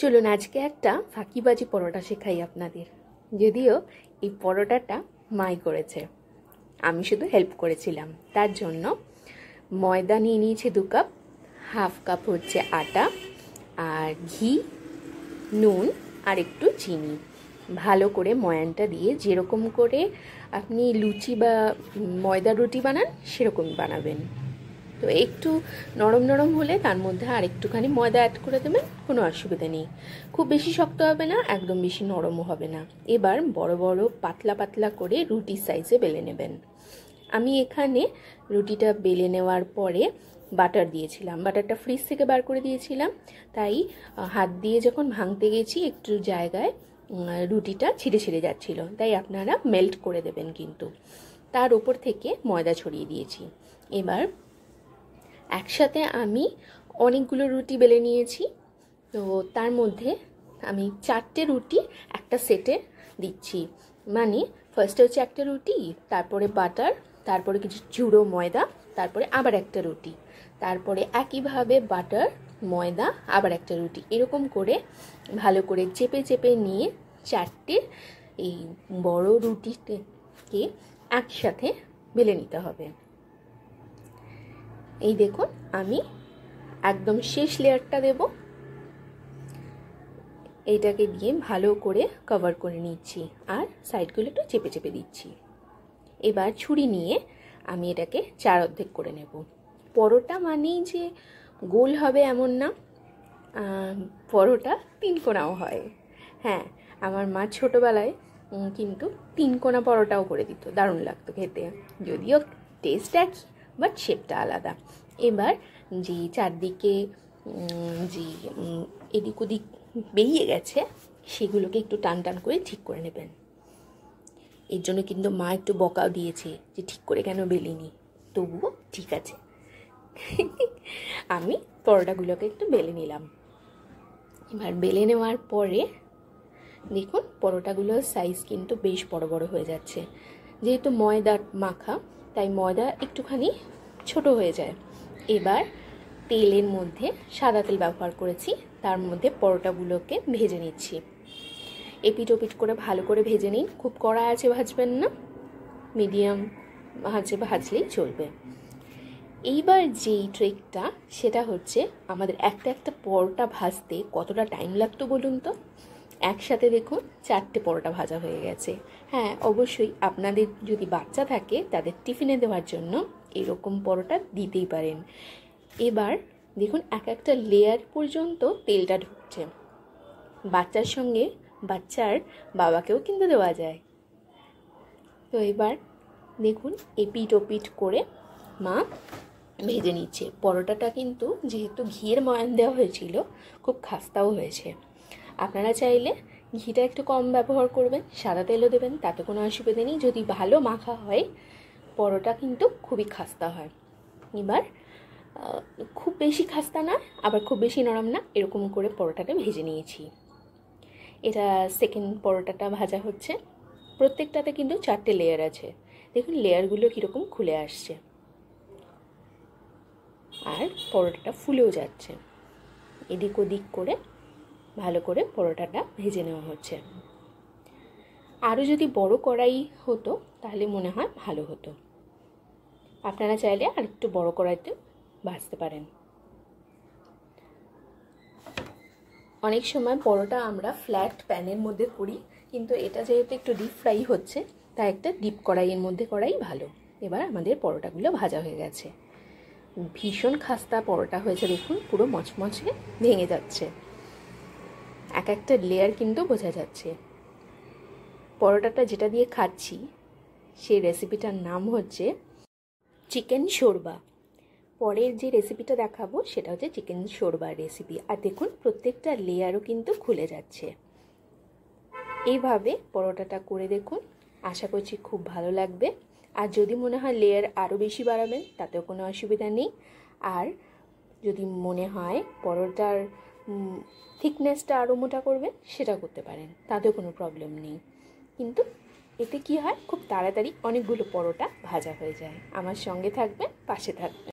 চলুন আজকে একটা ফাঁকিবাজি পরোটা শেখাই আপনাদের। যদিও এই পরোটাটা মাই করেছে, আমি শুধু হেল্প করেছিলাম। তার জন্য ময়দা নিয়ে নিয়েছি 2 কাপ, হাফ কাপ হচ্ছে আটা, আর ঘি, নুন আর একটু চিনি। ভালো করে ময়ানটা দিয়ে যেরকম করে আপনি লুচি বা ময়দা রুটি বানান সেরকমই বানাবেন। তো একটু নরম নরম হলে তার মধ্যে আর একটুখানি ময়দা অ্যাড করে দেবেন, কোনো অসুবিধা নেই। খুব বেশি শক্ত হবে না, একদম বেশি নরমও হবে না। এবার বড় বড় পাতলা পাতলা করে রুটির সাইজে বেলে নেবেন। আমি এখানে রুটিটা বেলে নেওয়ার পরে বাটার দিয়েছিলাম, বাটারটা ফ্রিজ থেকে বার করে দিয়েছিলাম, তাই হাত দিয়ে যখন ভাঙতে গেছি একটু জায়গায় রুটিটা ছিঁড়ে ছিঁড়ে যাচ্ছিল, তাই আপনারা মেল্ট করে দেবেন। কিন্তু তার উপর থেকে ময়দা ছড়িয়ে দিয়েছি। এবার একসাথে আমি অনেকগুলো রুটি বেলে নিয়েছি, তো তার মধ্যে আমি 4টে রুটি একটা সেটে দিচ্ছি। মানে ফার্স্টে হচ্ছে একটা রুটি, তারপরে বাটার, তারপরে কিছু ঝুড়ো ময়দা, তারপরে আবার একটা রুটি, তারপরে একইভাবে বাটার, ময়দা, আবার একটা রুটি, এরকম করে ভালো করে চেপে চেপে নিয়ে 4টে এই বড় রুটিকে একসাথে বেলে নিতে হবে। এই দেখুন, আমি একদম শেষ লেয়ারটা দেব, এইটাকে দিয়ে ভালো করে কভার করে নিচ্ছি আর সাইডগুলো একটু চেপে চেপে দিচ্ছি। এবার ছুরি নিয়ে আমি এটাকে 4 অর্ধেক করে নেব। পরোটা মানেই যে গোল হবে এমন না, পরোটা 3 কোণাও হয়। হ্যাঁ, আমার মা ছোটোবেলায় কিন্তু 3 কোণা পরোটাও করে দিত, দারুণ লাগতো খেতে। যদিও টেস্ট একই, বাট শেপটা আলাদা। এবার যে চারদিকে যে এদিক ওদিক বেরিয়ে গেছে সেগুলোকে একটু টান টান করে ঠিক করে নেবেন। এর জন্য কিন্তু মা একটু বকাও দিয়েছে যে ঠিক করে কেন বেলিনি, তবুও ঠিক আছে। আমি পরোটাগুলোকে একটু বেলে নিলাম। এবার বেলে নেওয়ার পরে দেখুন পরোটাগুলোর সাইজ কিন্তু বেশ বড় বড় হয়ে যাচ্ছে। যেহেতু ময়দা মাখা, তাই ময়দা একটুখানি ছোট হয়ে যায়। এবার তেলের মধ্যে সাদা তেল ব্যবহার করেছি, তার মধ্যে পরোটাগুলোকে ভেজে নিচ্ছি। এপিট ওপিট করে ভালো করে ভেজে নিন, খুব কড়া আঁচে ভাজবেন না, মিডিয়াম আঁচে ভাজলেই চলবে। এইবার যেই ট্রিকটা সেটা হচ্ছে, আমাদের একটা একটা পরোটা ভাজতে কতটা টাইম লাগতো বলুন তো। একসাথে দেখুন 4টে পরোটা ভাজা হয়ে গেছে। হ্যাঁ, অবশ্যই আপনাদের যদি বাচ্চা থাকে তাদের টিফিনে দেওয়ার জন্য এরকম পরোটা দিতেই পারেন। এবার দেখুন এক একটা লেয়ার পর্যন্ত তেলটা ঢুকছে। বাচ্চার সঙ্গে বাচ্চার বাবাকেও কিন্তু দেওয়া যায়। তো এবার দেখুন এপিট ওপিট করে মা ভেজে নিচ্ছে। পরোটাটা কিন্তু যেহেতু ঘিয়ের ময়ান দেওয়া হয়েছিল, খুব খাস্তাও হয়েছে। আপনারা চাইলে ঘিটা একটু কম ব্যবহার করবেন, সাদা তেলও দেবেন, তাতে কোনো অসুবিধা নেই। যদি ভালো মাখা হয় পরোটা কিন্তু খুবই খাস্তা হয়। এবার খুব বেশি খাস্তা না, আবার খুব বেশি নরম না, এরকম করে পরোটাটা ভেজে নিয়েছি। এটা সেকেন্ড পরোটাটা ভাজা হচ্ছে। প্রত্যেকটাতে কিন্তু 4টে লেয়ার আছে। দেখুন লেয়ারগুলো কীরকম খুলে আসছে, আর পরোটাটা ফুলেও যাচ্ছে। এদিক ওদিক করে ভালো করে পরোটাটা ভেজে নেওয়া হচ্ছে। আরও যদি বড় কড়াই হতো তাহলে মনে হয় ভালো হতো। আপনারা চাইলে আর একটু বড় কড়াইতে ভাজতে পারেন। অনেক সময় পরোটা আমরা ফ্ল্যাট প্যানের মধ্যে করি, কিন্তু এটা যেহেতু একটু ডিপ ফ্রাই হচ্ছে, তাই একটা ডিপ কড়াইয়ের মধ্যে করাই ভালো। এবার আমাদের পরোটাগুলো ভাজা হয়ে গেছে। ভীষণ খাস্তা পরোটা হয়েছে, দেখুন পুরো মচমচে ভেঙে যাচ্ছে, এক একটা লেয়ার কিন্তু বোঝা যাচ্ছে। পরোটাটা যেটা দিয়ে খাচ্ছি সেই রেসিপিটার নাম হচ্ছে চিকেন শোরবা। পরের যে রেসিপিটা দেখাবো সেটা হচ্ছে চিকেন শোরবার রেসিপি। আর দেখুন প্রত্যেকটা লেয়ারও কিন্তু খুলে যাচ্ছে। এইভাবে পরোটাটা করে দেখুন, আশা করছি খুব ভালো লাগবে। আর যদি মনে হয় লেয়ার আরও বেশি বাড়াবেন তাতেও কোনো অসুবিধা নেই। আর যদি মনে হয় পরোটার থিকনেসটা আরও মোটা করবেন সেটা করতে পারেন, তাতেও কোনো প্রবলেম নেই। কিন্তু এতে কি হয়, খুব তাড়াতাড়ি অনেকগুলো পরোটা ভাজা হয়ে যায়। আমার সঙ্গে থাকবেন, পাশে থাকবেন।